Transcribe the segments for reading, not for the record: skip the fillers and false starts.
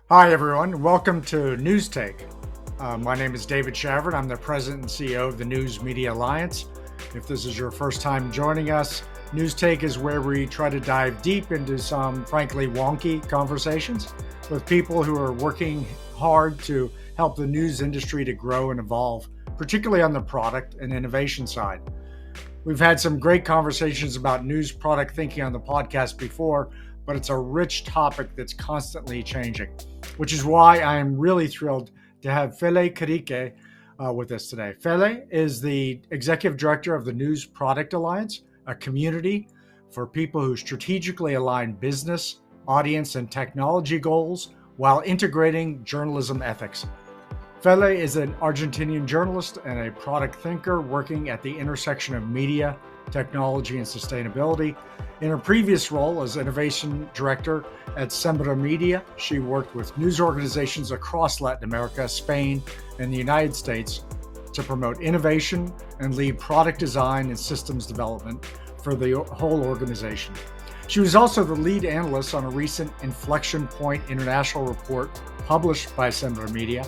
Hi, everyone. Welcome to NewsTake. My name is David Chavern. I'm the president and CEO of the News Media Alliance. If this is your first time joining us, NewsTake is where we try to dive deep into some, frankly, wonky conversations with people who are working hard to help the news industry to grow and evolve, particularly on the product and innovation side. We've had some great conversations about news product thinking on the podcast before, but it's a rich topic that's constantly changing, which is why I am really thrilled to have Feli Carrique with us today. Feli is the executive director of the News Product Alliance, a community for people who strategically align business, audience, and technology goals while integrating journalism ethics. Feli is an Argentinian journalist and a product thinker working at the intersection of media, technology, and sustainability. In her previous role as innovation director at Sembra Media, she worked with news organizations across Latin America, Spain, and the United States to promote innovation and lead product design and systems development for the whole organization. She was also the lead analyst on a recent Inflection Point International report published by Sembra Media,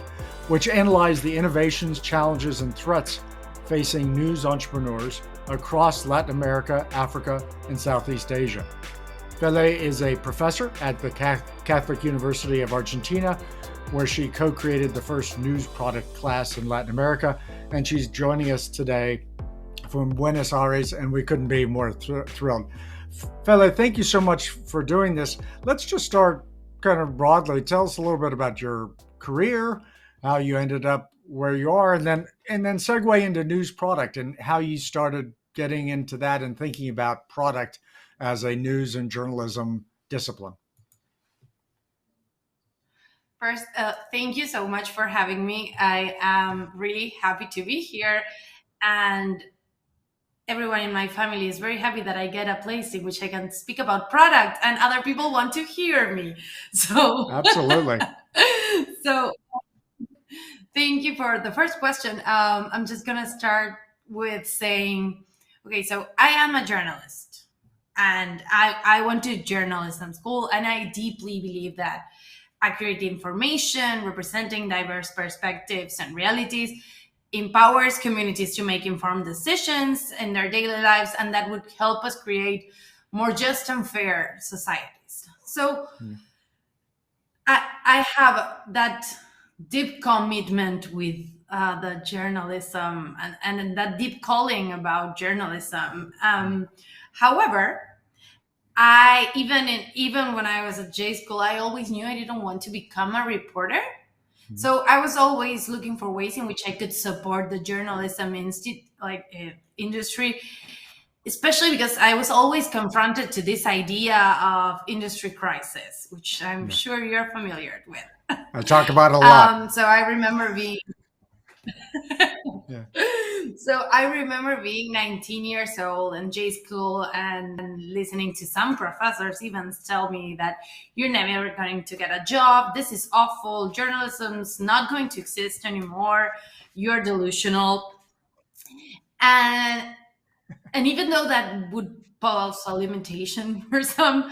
which analyzed the innovations, challenges, and threats facing news entrepreneurs across Latin America, Africa, and Southeast Asia. Feli is a professor at the Catholic University of Argentina, where she co-created the first news product class in Latin America, and she's joining us today from Buenos Aires, and we couldn't be more thrilled. Feli, thank you so much for doing this. Let's just start kind of broadly. Tell us a little bit about your career, how you ended up where you are, and then segue into news product and how you started getting into that and thinking about product as a news and journalism discipline. First, thank you so much for having me. I am really happy to be here, and everyone in my family is very happy that I get a place in which I can speak about product and other people want to hear me. So, Absolutely. so thank you for the first question. I'm just going to start with saying, okay, so I am a journalist and I went to journalism school, and I deeply believe that accurate information, representing diverse perspectives and realities, empowers communities to make informed decisions in their daily lives, and that would help us create more just and fair societies. So I have that deep commitment with the journalism and that deep calling about journalism. However, I even when I was at J school, I always knew I didn't want to become a reporter. So I was always looking for ways in which I could support the journalism industry, especially because I was always confronted to this idea of industry crisis, which I'm sure you're familiar with. I talk about it a lot. So I remember being Yeah. So I remember being 19 years old in J school and listening to some professors even tell me that you're never going to get a job. This is awful. Journalism's not going to exist anymore. You're delusional. And even though that would pose a limitation for some,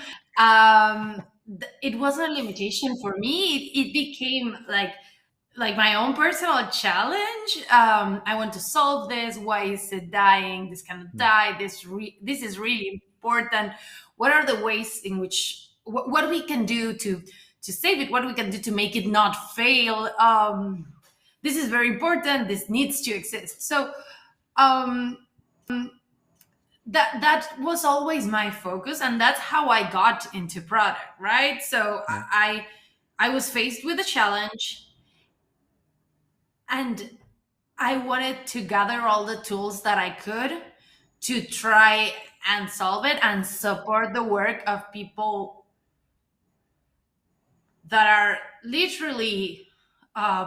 it wasn't a limitation for me. It became like my own personal challenge. I want to solve this. Why is it dying? This cannot die. This is really important. What are the ways in which what we can do to save it? What we can do to make it not fail? This is very important. This needs to exist. So that was always my focus, and that's how I got into product. Right. So I was faced with a challenge. And I wanted to gather all the tools that I could to try and solve it and support the work of people that are literally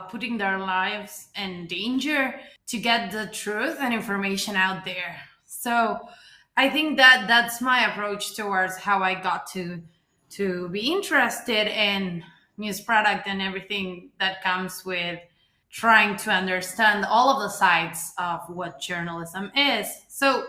putting their lives in danger to get the truth and information out there. So I think that that's my approach towards how I got to be interested in news product and everything that comes with trying to understand all of the sides of what journalism is. So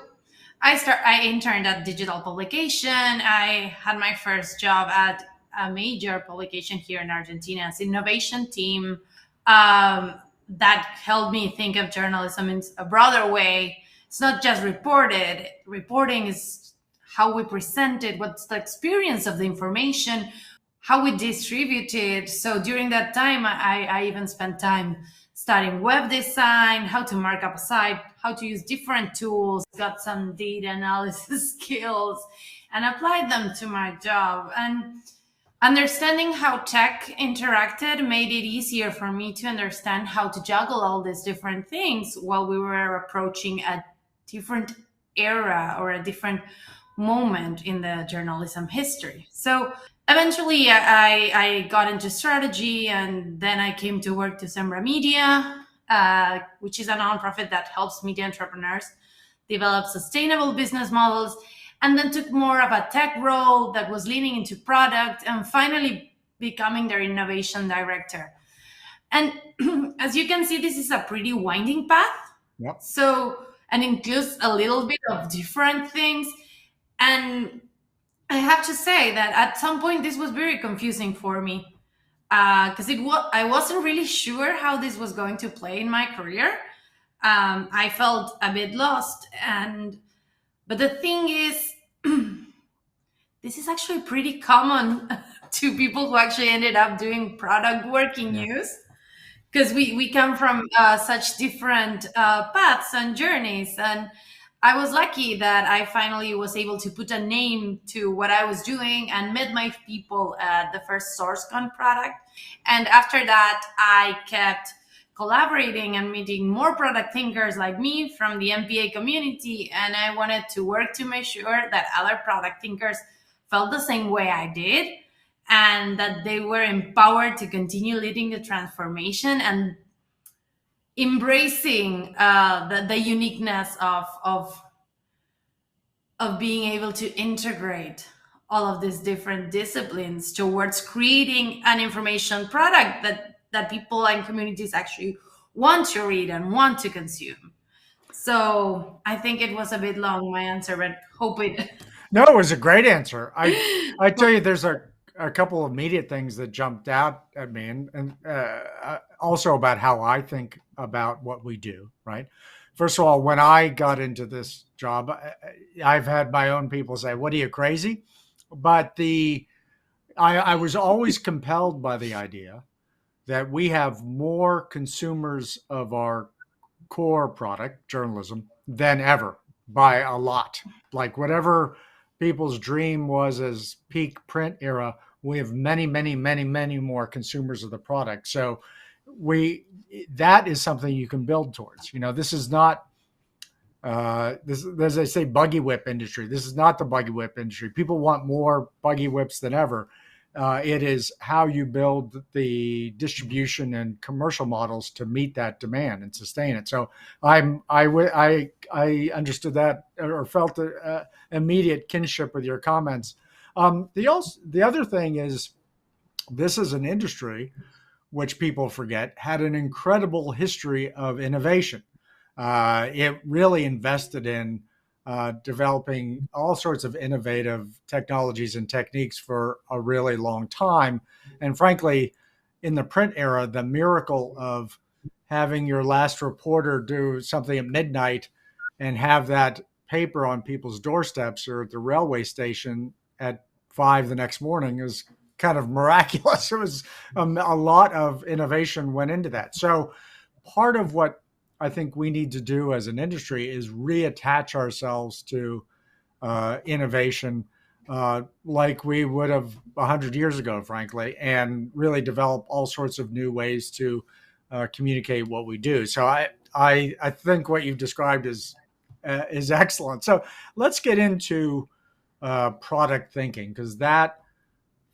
I interned at digital publication. I had my first job at a major publication here in Argentina's innovation team, um, that helped me think of journalism in a broader way. It's not just reporting is how we present it, what's the experience of the information, how we distribute it. So during that time, I even spent time studying web design, how to mark up a site, how to use different tools, got some data analysis skills, and applied them to my job. And understanding how tech interacted made it easier for me to understand how to juggle all these different things while we were approaching a different era or a different moment in the journalism history. So eventually I got into strategy, and then I came to work to Sembra Media, which is a nonprofit that helps media entrepreneurs develop sustainable business models, and then took more of a tech role that was leaning into product, and finally becoming their innovation director. And as you can see, this is a pretty winding path. Yep. So, and includes a little bit of different things. And I have to say that at some point this was very confusing for me, because I wasn't really sure how this was going to play in my career. I felt a bit lost, and but the thing is, this is actually pretty common to people who actually ended up doing product work in Yeah. news, because we come from such different paths and journeys. And I was lucky that I finally was able to put a name to what I was doing and met my people at the first SourceCon product. And after that, I kept collaborating and meeting more product thinkers like me from the MPA community. And I wanted to work to make sure that other product thinkers felt the same way I did, and that they were empowered to continue leading the transformation and embracing the uniqueness of being able to integrate all of these different disciplines towards creating an information product that people and communities actually want to read and want to consume. So I think it was a bit long, my answer, but hope it. No, it was a great answer. I tell you, there's a couple of immediate things that jumped out at me, and also about how I think about what we do. Right. First of all, when I got into this job, I've had my own people say, "What are you, crazy?" But I was always compelled by the idea that we have more consumers of our core product, journalism, than ever by a lot. Like whatever people's dream was as peak print era, we have many, many, many, many more consumers of the product. So we that is something you can build towards. This is not this, as I say, buggy whip industry. This is not the buggy whip industry. People want more buggy whips than ever. It is how you build the distribution and commercial models to meet that demand and sustain it. So I understood that, or felt an immediate kinship with your comments. The other thing is, this is an industry which people forget had an incredible history of innovation. It really invested in developing all sorts of innovative technologies and techniques for a really long time. And frankly, in the print era, the miracle of having your last reporter do something at midnight and have that paper on people's doorsteps or at the railway station at 5 the next morning is kind of miraculous. It was a lot of innovation went into that. So part of what I think we need to do as an industry is reattach ourselves to innovation like we would have 100 years ago, frankly, and really develop all sorts of new ways to communicate what we do. So I think what you've described is excellent. So let's get into product thinking, because that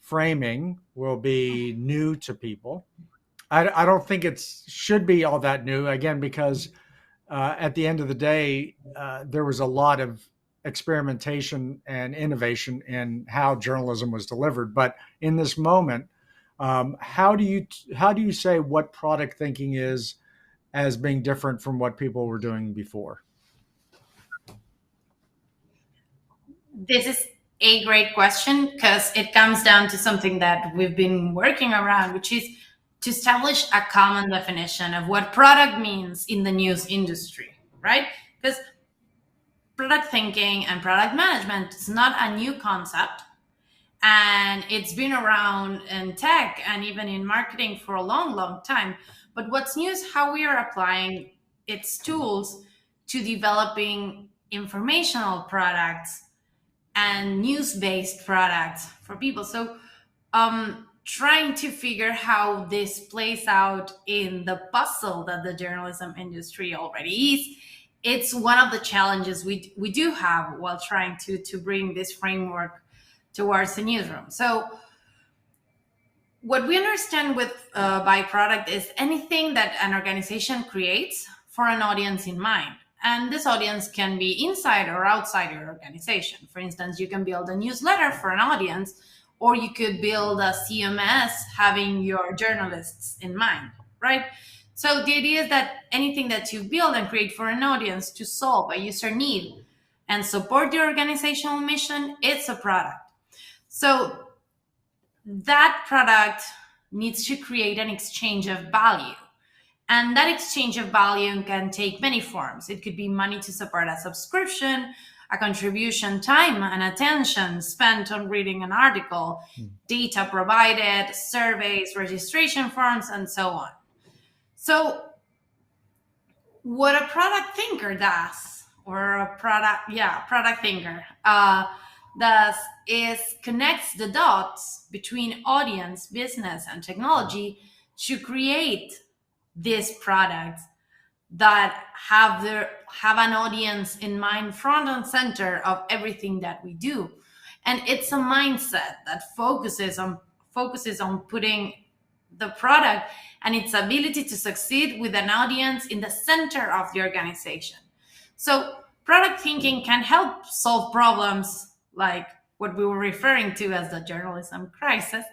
framing will be new to people. I don't think it should be all that new, again, because at the end of the day, there was a lot of experimentation and innovation in how journalism was delivered. But in this moment, how do you say what product thinking is as being different from what people were doing before? This is a great question, because it comes down to something that we've been working around, which is to establish a common definition of what product means in the news industry, right? Because product thinking and product management is not a new concept, and it's been around in tech and even in marketing for a long, long time. But what's new is how we are applying its tools to developing informational products and news-based products for people. So trying to figure how this plays out in the puzzle that the journalism industry already is, it's one of the challenges we do have while trying to bring this framework towards the newsroom. So what we understand with byproduct is anything that an organization creates for an audience in mind. And this audience can be inside or outside your organization. For instance, you can build a newsletter for an audience, or you could build a CMS having your journalists in mind, right? So the idea is that anything that you build and create for an audience to solve a user need and support your organizational mission, it's a product. So that product needs to create an exchange of value. And that exchange of value can take many forms. It could be money to support a subscription, a contribution, time and attention spent on reading an article, data provided, surveys, registration forms, and so on. So what a product thinker does, or a product thinker does, is connects the dots between audience, business, and technology to create these products that have an audience in mind, front and center of everything that we do. And it's a mindset that focuses on putting the product and its ability to succeed with an audience in the center of the organization. So product thinking can help solve problems like what we were referring to as the journalism crisis.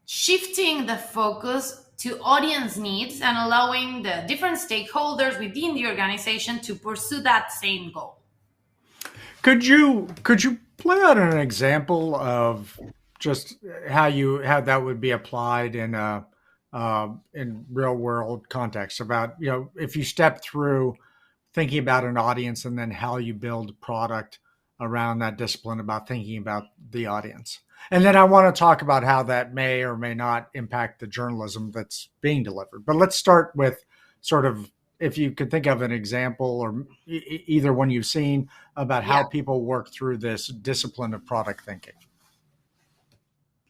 Shifting the focus to audience needs and allowing the different stakeholders within the organization to pursue that same goal. Could you play out an example of just how that would be applied in real world context, about, if you step through thinking about an audience and then how you build product around that discipline about thinking about the audience? And then I want to talk about how that may or may not impact the journalism that's being delivered. But let's start with sort of, if you could think of an example, or either one you've seen, about how people work through this discipline of product thinking.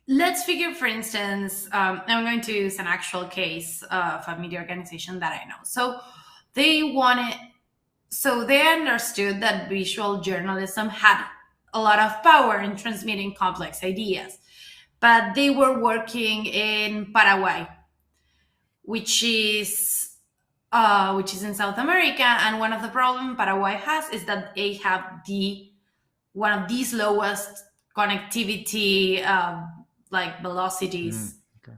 Let's figure, for instance, I'm going to use an actual case of a media organization that I know. So they understood that visual journalism had a lot of power in transmitting complex ideas, but they were working in Paraguay, which is in South America. And one of the problems Paraguay has is that they have one of these lowest connectivity velocities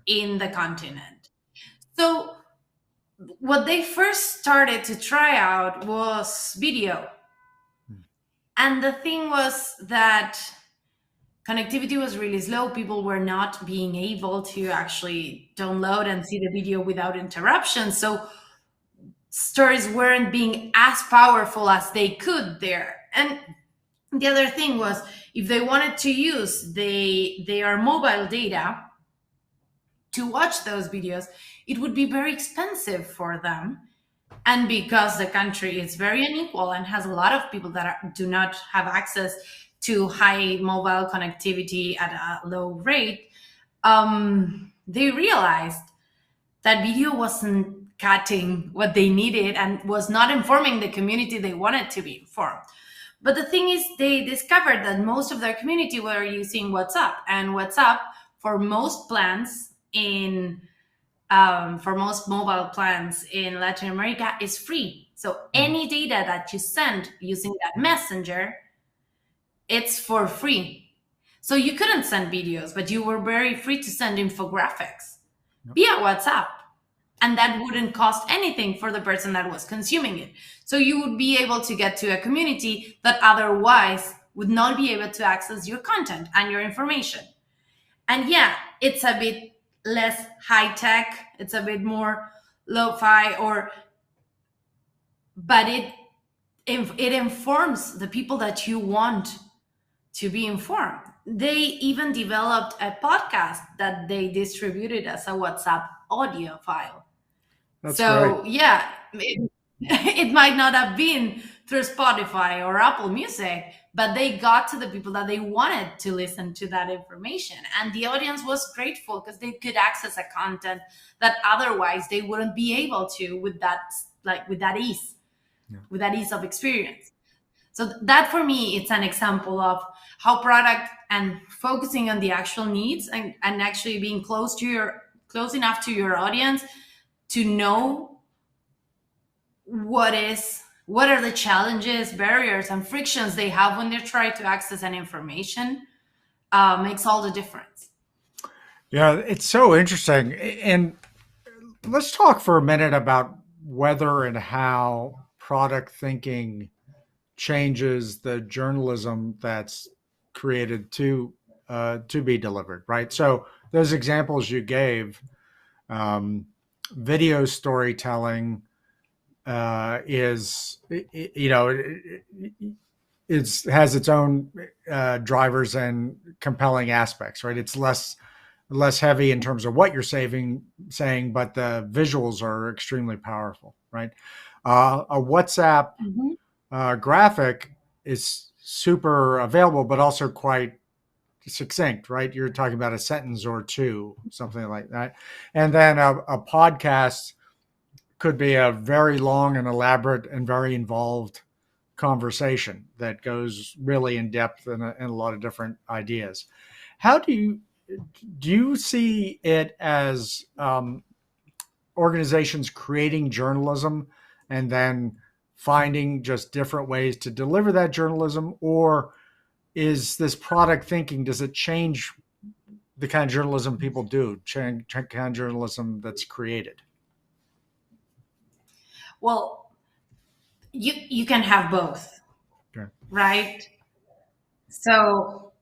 in the continent. So what they first started to try out was video. And the thing was that connectivity was really slow. People were not being able to actually download and see the video without interruption. So stories weren't being as powerful as they could there. And the other thing was, if they wanted to use their mobile data to watch those videos, it would be very expensive for them. And because the country is very unequal and has a lot of people that do not have access to high mobile connectivity at a low rate, they realized that video wasn't cutting what they needed and was not informing the community they wanted to be informed. But the thing is, they discovered that most of their community were using WhatsApp, and WhatsApp for most plans for most mobile plans in Latin America is free. So any data that you send using that messenger, it's for free. So you couldn't send videos, but you were very free to send infographics via WhatsApp, and that wouldn't cost anything for the person that was consuming it. So you would be able to get to a community that otherwise would not be able to access your content and your information. And yeah, it's a bit less high tech, it's a bit more lo-fi, but it informs the people that you want to be informed. They even developed a podcast that they distributed as a WhatsApp audio file. That's So great. yeah, it might not have been through Spotify or Apple Music, but they got to the people that they wanted to listen to that information, and the audience was grateful because they could access a content that otherwise they wouldn't be able to with that, like with that ease, Yeah. with that ease of experience. So that for me, it's an example of how product and focusing on the actual needs, and actually being close enough to your audience to know what are the challenges, barriers, and frictions they have when they try to access an information, makes all the difference. Yeah, it's so interesting. And let's talk for a minute about whether and how product thinking changes the journalism that's created to be delivered, right? So those examples you gave, video storytelling is, you know, it has its own drivers and compelling aspects, right? It's less heavy in terms of what you're saying, but the visuals are extremely powerful, right? A WhatsApp Mhm. graphic is super available, but also quite succinct, right? You're talking about a sentence or two, something like that. And then a podcast could be a very long and elaborate and very involved conversation that goes really in depth in a lot of different ideas. How do you see it as organizations creating journalism and then finding just different ways to deliver that journalism, or is this product thinking, does it change the kind of journalism people do, change kind of journalism that's created? Well, you can have both, Okay. right? So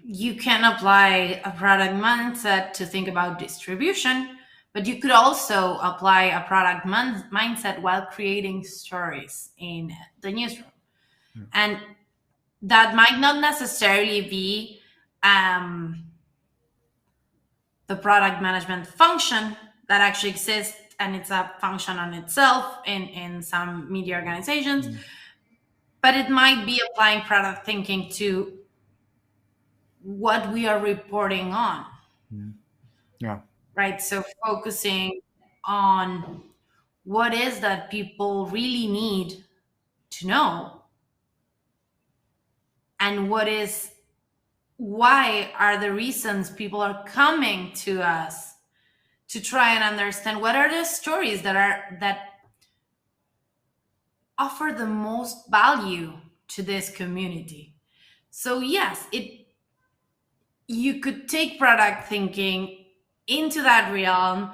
you can apply a product mindset to think about distribution, but you could also apply a product mindset while creating stories in the newsroom. Yeah. And that might not necessarily be um, the product management function that actually exists, and it's a function on itself in some media organizations, Mm. but it might be applying product thinking to what we are reporting on, Mm. Yeah. right? So focusing on what is that people really need to know, and why are the reasons people are coming to us to try and understand what are the stories that offer the most value to this community. So yes, it you could take product thinking into that realm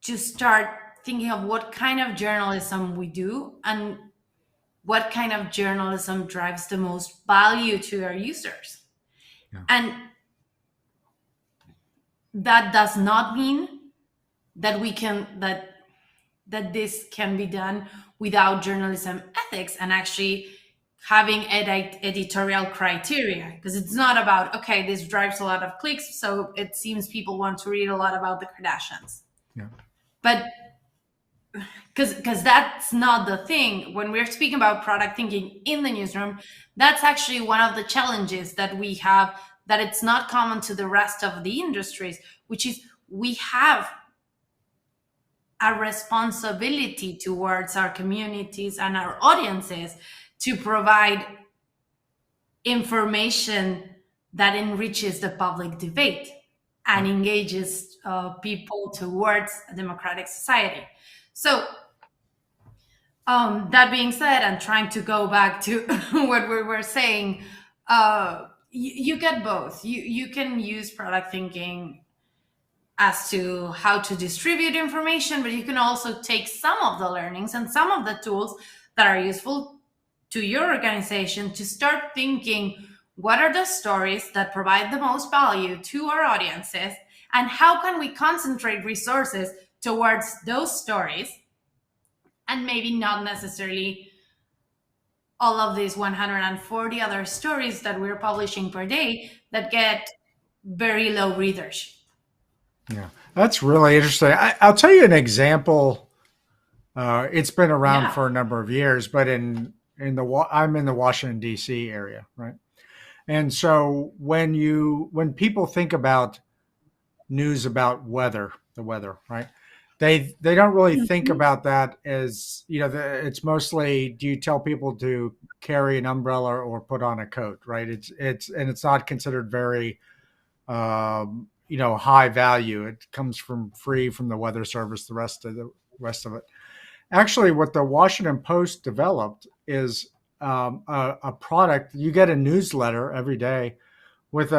to start thinking of what kind of journalism we do and what kind of journalism drives the most value to our users. Yeah. And that does not mean that we can that this can be done without journalism ethics and actually having editorial criteria, because it's not about, okay, this drives a lot of clicks, so it seems people want to read a lot about the Kardashians. Yeah. But because that's not the thing when we're speaking about product thinking in the newsroom. That's actually one of the challenges that we have, that it's not common to the rest of the industries, which is we have a responsibility towards our communities and our audiences to provide information that enriches the public debate and engages people towards a democratic society. So that being said, and trying to go back to what we were saying, you get both. You can use product thinking as to how to distribute information, but you can also take some of the learnings and some of the tools that are useful to your organization to start thinking, what are the stories that provide the most value to our audiences, and how can we concentrate resources towards those stories, and maybe not necessarily all of these 140 other stories that we're publishing per day that get very low readership. Yeah, that's really interesting. I'll tell you an example. It's been around Yeah. for a number of years, but I'm in the Washington D.C. area, right? And so when people think about news about the weather, right? They don't really think Mhm. about that as, it's mostly, do you tell people to carry an umbrella or put on a coat, right? It's not considered very high value. It comes from free from the Weather Service. The rest of it. Actually, what the Washington Post developed is a product. You get a newsletter every day with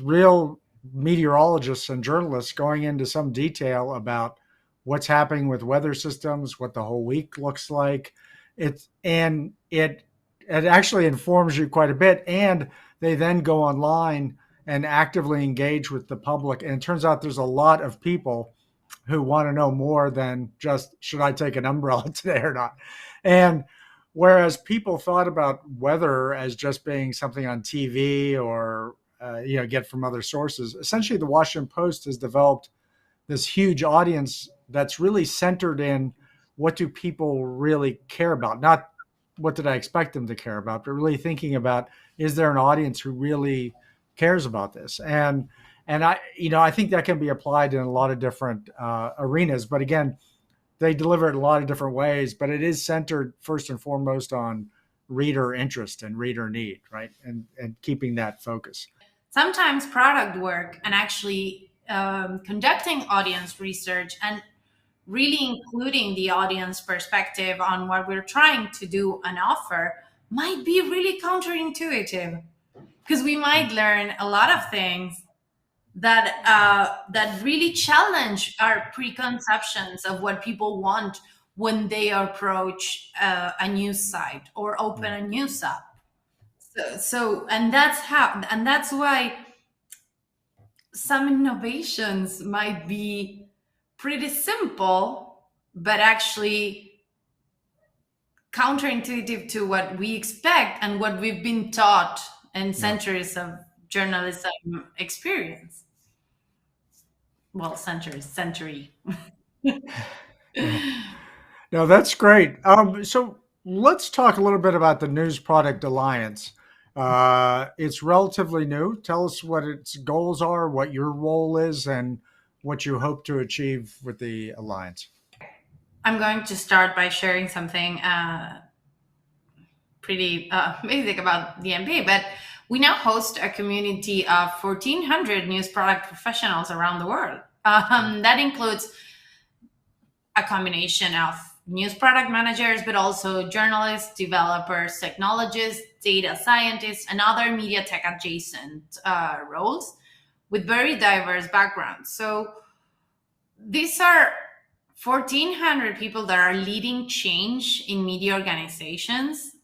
real meteorologists and journalists going into some detail about what's happening with weather systems, what the whole week looks like. It actually informs you quite a bit, and they then go online and actively engage with the public. And it turns out there's a lot of people who want to know more than just, should I take an umbrella today or not? And whereas people thought about weather as just being something on TV or get from other sources, essentially the Washington Post has developed this huge audience that's really centered in, what do people really care about? Not what did I expect them to care about, but really thinking about, is there an audience who really cares about this? And I think that can be applied in a lot of different arenas. But again, they deliver it in a lot of different ways. But it is centered first and foremost on reader interest and reader need, right? And keeping that focus. Sometimes product work and actually conducting audience research and really including the audience perspective on what we're trying to do and offer might be really counterintuitive, because we might learn a lot of things that really challenge our preconceptions of what people want when they approach a news site or open Yeah. a news app. And that's why some innovations might be pretty simple, but actually counterintuitive to what we expect and what we've been taught in Yeah. centuries of journalism experience. Well, century. Yeah. No, that's great. So let's talk a little bit about the News Product Alliance. It's relatively new. Tell us what its goals are, what your role is, and what you hope to achieve with the alliance. I'm going to start by sharing something pretty basic about the MP, but we now host a community of 1,400 news product professionals around the world. That includes a combination of news product managers, but also journalists, developers, technologists, data scientists, and other media tech adjacent roles with very diverse backgrounds. So these are 1,400 people that are leading change in media organizations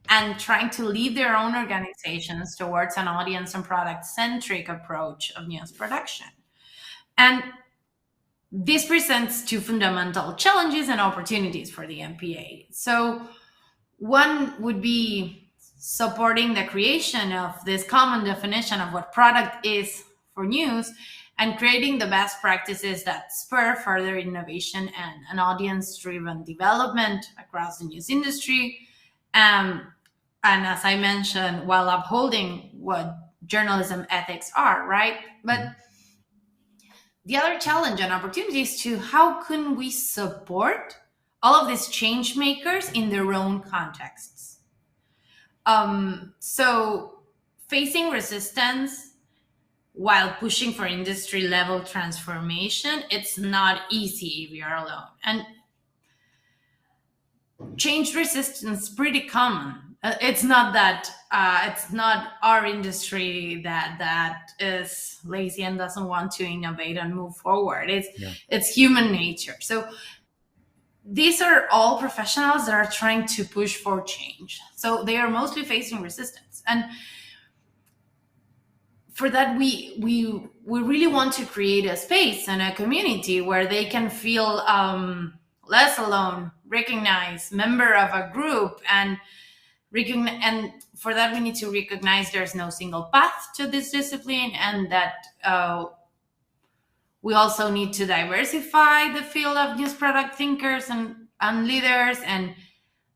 and trying to lead their own organizations towards an audience and product centric approach of news production. And this presents two fundamental challenges and opportunities for the MPA. So, one would be supporting the creation of this common definition of what product is for news and creating the best practices that spur further innovation and an audience driven development across the news industry. And as I mentioned, while upholding what journalism ethics are, right? But the other challenge and opportunity is to how can we support all of these change makers in their own contexts. So facing resistance while pushing for industry level transformation, it's not easy if you're alone. And change resistance is pretty common It's not that it's not our industry that is lazy and doesn't want to innovate and move forward. Yeah. It's human nature. So these are all professionals that are trying to push for change. So they are mostly facing resistance, and for that we really want to create a space and a community where they can feel less alone, recognized member of a group, and and for that we need to recognize there's no single path to this discipline, and that we also need to diversify the field of news product thinkers and leaders, and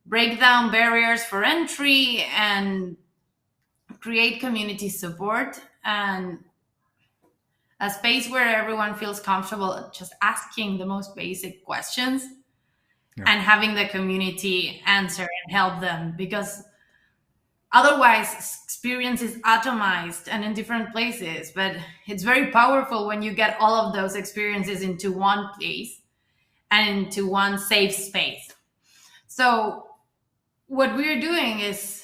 break down barriers for entry, and create community support, and a space where everyone feels comfortable just asking the most basic questions. Yeah. And having the community answer and help them, because otherwise experience is atomized and in different places. But it's very powerful when you get all of those experiences into one place and into one safe space. So what we're doing is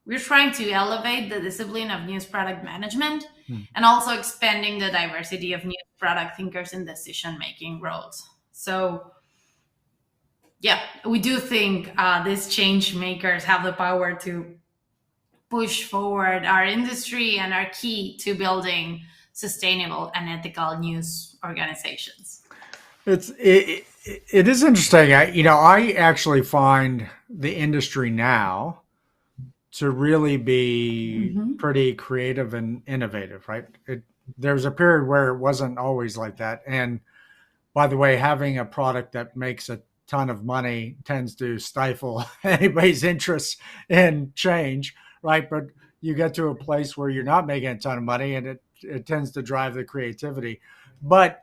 we're trying to elevate the discipline of news product management, and also expanding the diversity of news product thinkers in decision making roles. So yeah, we do think these change makers have the power to push forward our industry and are key to building sustainable and ethical news organizations. It is interesting. I actually find the industry now to really be pretty creative and innovative, right? There was a period where it wasn't always like that. And by the way, having a product that makes a ton of money tends to stifle anybody's interest in change, right? But you get to a place where you're not making a ton of money, and it tends to drive the creativity. But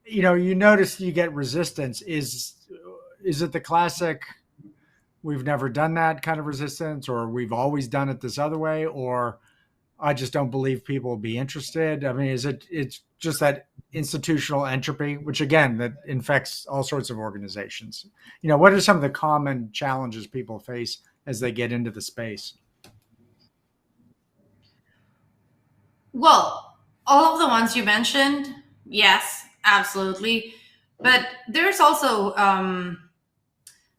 you notice you get resistance. Is it the classic we've never done that kind of resistance, or we've always done it this other way, or I just don't believe people will be interested? I mean, it's just that institutional entropy, which again, that infects all sorts of organizations. What are some of the common challenges people face as they get into the space? Well, all of the ones you mentioned, yes, absolutely. But there's also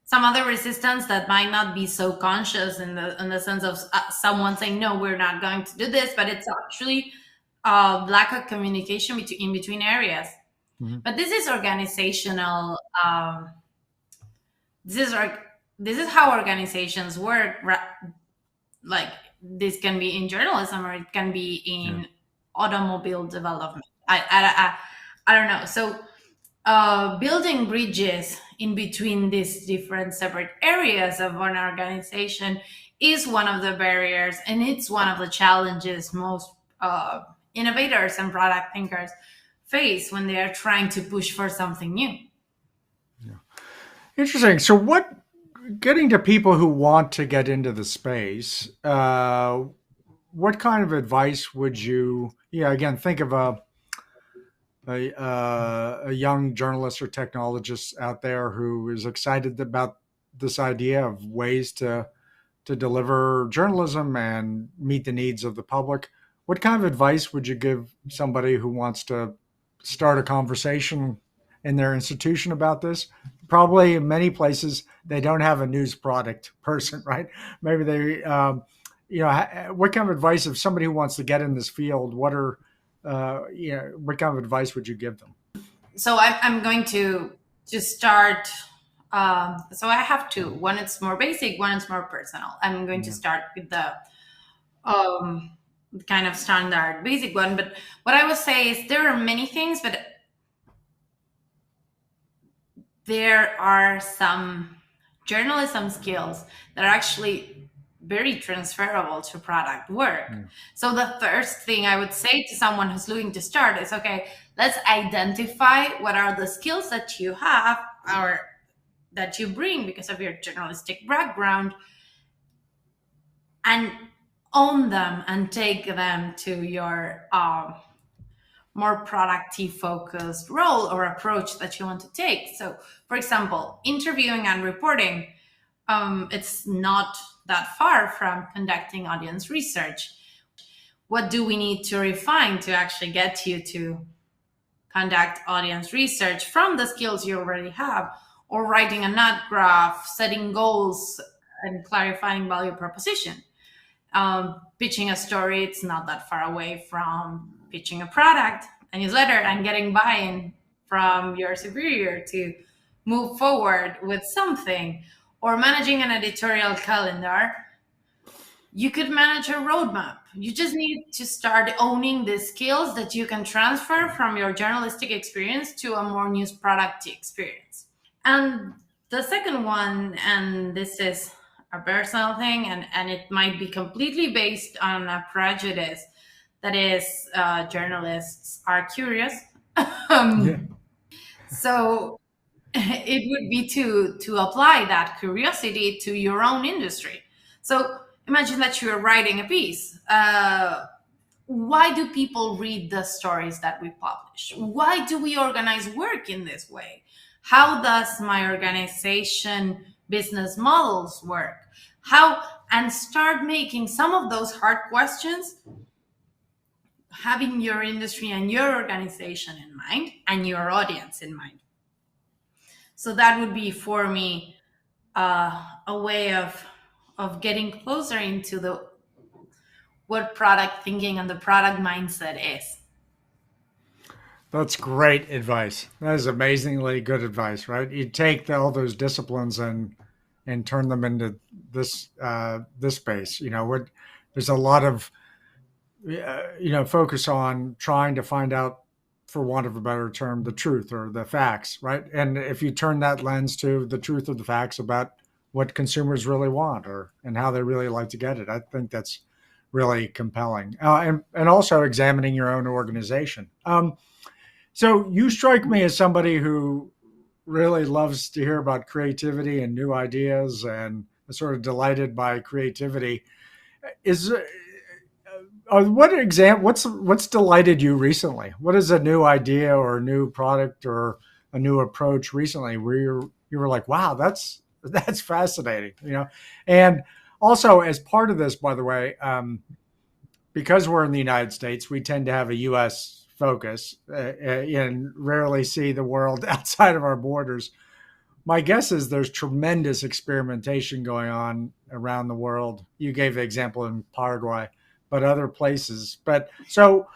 some other resistance that might not be so conscious in the sense of someone saying, no, we're not going to do this, but it's actually lack of communication in between areas. But this is organizational. This is how organizations work. Like, this can be in journalism, or it can be in automobile development. I don't know. So building bridges in between these different separate areas of an organization is one of the barriers, and it's one of the challenges most innovators and product thinkers face when they are trying to push for something new. Yeah. Interesting. So getting to people who want to get into the space, what kind of advice would you, again, think of a young journalist or technologist out there who is excited about this idea of ways to deliver journalism and meet the needs of the public. What kind of advice would you give somebody who wants to start a conversation in their institution about this? Probably in many places they don't have a news product person, right? Maybe they, what kind of advice, if somebody who wants to get in this field, what kind of advice would you give them? So I'm going to start. So I have two. One is more basic, one is more personal. I'm going to start with the kind of standard basic one. But what I would say is there are many things, but there are some journalism skills that are actually very transferable to product work. So the first thing I would say to someone who's looking to start is, okay, let's identify what are the skills that you have or that you bring because of your journalistic background, and own them and take them to your more productive focused role or approach that you want to take. So for example, interviewing and reporting, it's not that far from conducting audience research. What do we need to refine to actually get you to conduct audience research from the skills you already have, or writing a nut graph, setting goals, and clarifying value proposition? Pitching a story, it's not that far away from pitching a product, a newsletter, and getting buy-in from your superior to move forward with something, or managing an editorial calendar. You could manage a roadmap. You just need to start owning the skills that you can transfer from your journalistic experience to a more news product experience. And the second one, and this is a personal thing, and it might be completely based on a prejudice, that is, journalists are curious. Yeah. So it would be to apply that curiosity to your own industry. So imagine that you're writing a piece. Why do people read the stories that we publish? Why do we organize work in this way? How does my organization business models work? How, and start making some of those hard questions, having your industry and your organization in mind and your audience in mind. So that would be for me a way of getting closer into the what product thinking and the product mindset is. That's great advice. That is amazingly good advice, right? You take all those disciplines and turn them into this space. There's a lot of focus on trying to find out, for want of a better term, the truth or the facts, right? And if you turn that lens to the truth of the facts about what consumers really want and how they really like to get it, I think that's really compelling. And also examining your own organization. So you strike me as somebody who really loves to hear about creativity and new ideas and is sort of delighted by creativity. What's delighted you recently? What is a new idea or a new product or a new approach recently where you were like, wow, that's fascinating, And also, as part of this, by the way, because we're in the United States, we tend to have a U.S. focus and rarely see the world outside of our borders. My guess is there's tremendous experimentation going on around the world. You gave the example in Paraguay, but other places. But so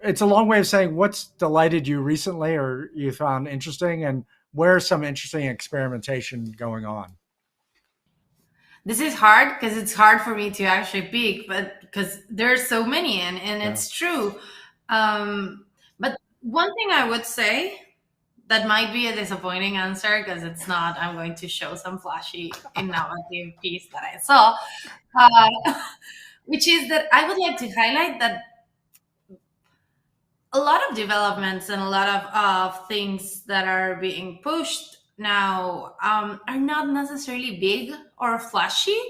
it's a long way of saying what's delighted you recently or you found interesting, and where's some interesting experimentation going on? This is hard because it's hard for me to actually pick, but because there's so many, and Yeah. it's true. But one thing I would say that might be a disappointing answer, because it's not, I'm going to show some flashy, innovative piece that I saw, which is that I would like to highlight that a lot of developments and a lot of things that are being pushed now are not necessarily big or flashy,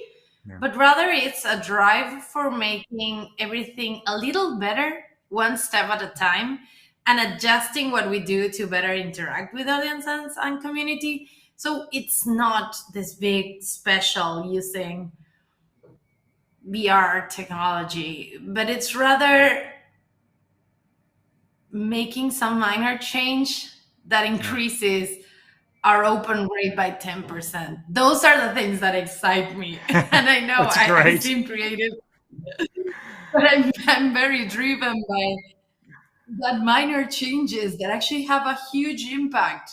Yeah. but rather it's a drive for making everything a little better, one step at a time, and adjusting what we do to better interact with audiences and community. So it's not this big special using VR technology, but it's rather making some minor change that increases our open rate by 10%. Those are the things that excite me. And I know That's I great. seem creative, but I'm very driven by that minor changes that actually have a huge impact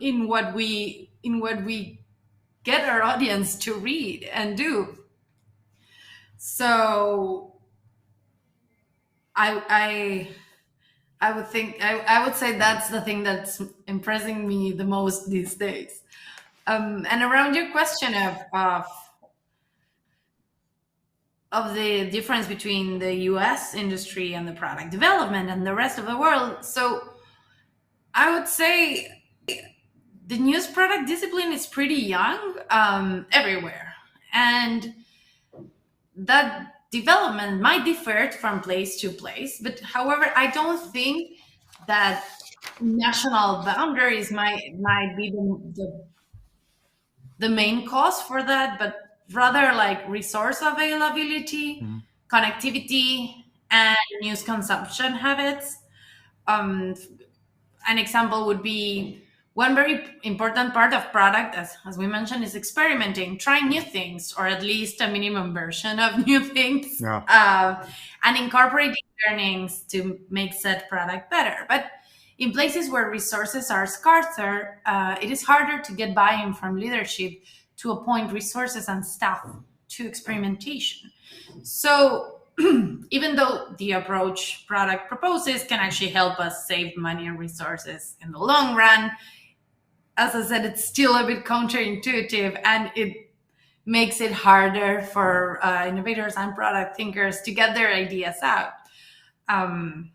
in what we get our audience to read and do. So I I would think I would say that's the thing that's impressing me the most these days. And around your question of the difference between the U.S. industry and the product development and the rest of the world, so I would say the news product discipline is pretty young everywhere, and that development might differ from place to place. But however, I don't think that national boundaries might be the main cause for that, but rather like resource availability, Mhm. connectivity, and news consumption habits. Um, an example would be one very important part of product, as we mentioned, is experimenting, trying new things, or at least a minimum version of new things, Yeah. and incorporating learnings to make said product better. But in places where resources are scarcer, it is harder to get buy-in from leadership to appoint resources and staff to experimentation. So, even though the approach product proposes can actually help us save money and resources in the long run, as I said, it's still a bit counterintuitive, and it makes it harder for innovators and product thinkers to get their ideas out. Um,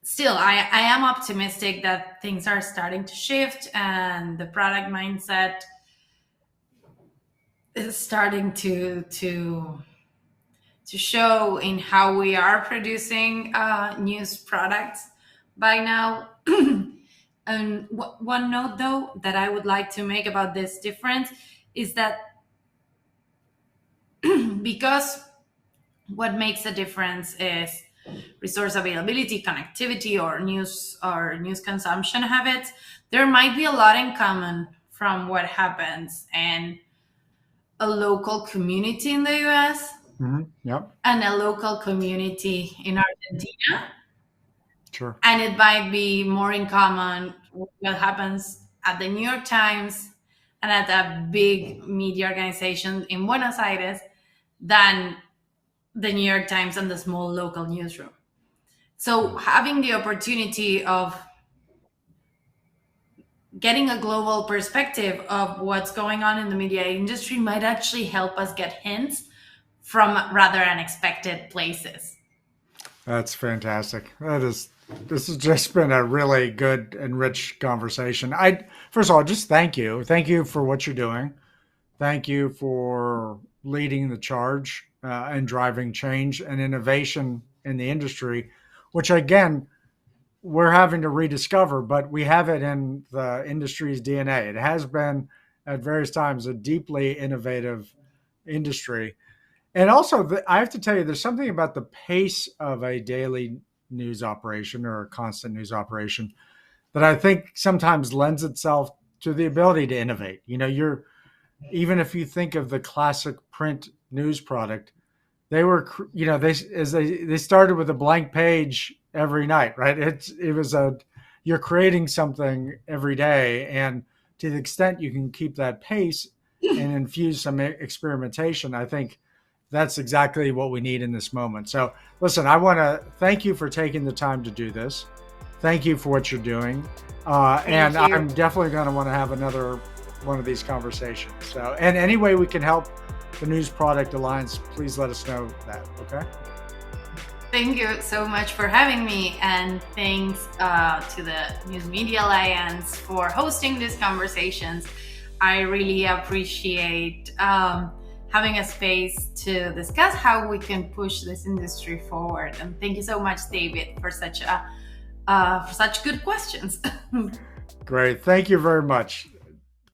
Still, I am optimistic that things are starting to shift and the product mindset is starting to show in how we are producing news products by now. And one note, though, that I would like to make about this difference is that because what makes a difference is resource availability, connectivity, or news consumption habits, there might be a lot in common from what happens in a local community in the US Yep. and a local community in Argentina. Sure. And it might be more in common with what happens at the New York Times and at a big media organization in Buenos Aires than the New York Times and the small local newsroom. So having the opportunity of getting a global perspective of what's going on in the media industry might actually help us get hints from rather unexpected places. That's fantastic. This has just been a really good and rich conversation. First of all, just thank you. Thank you for what you're doing. Thank you for leading the charge and driving change and innovation in the industry, which again, we're having to rediscover, but we have it in the industry's DNA. It has been at various times a deeply innovative industry. And also, I have to tell you, there's something about the pace of a daily news operation or a constant news operation that I think sometimes lends itself to the ability to innovate. You're even if you think of the classic print news product, they were, they started with a blank page every night, right? It was you're creating something every day, and to the extent you can keep that pace and infuse some experimentation, I think that's exactly what we need in this moment. So, listen, I want to thank you for taking the time to do this. Thank you for what you're doing, and Thank you. I'm definitely going to want to have another one of these conversations. So, and any way we can help the News Product Alliance, please let us know that. Okay. Thank you so much for having me, and thanks to the News Media Alliance for hosting these conversations. I really appreciate having a space to discuss how we can push this industry forward. And thank you so much, David, for such good questions. Great. Thank you very much.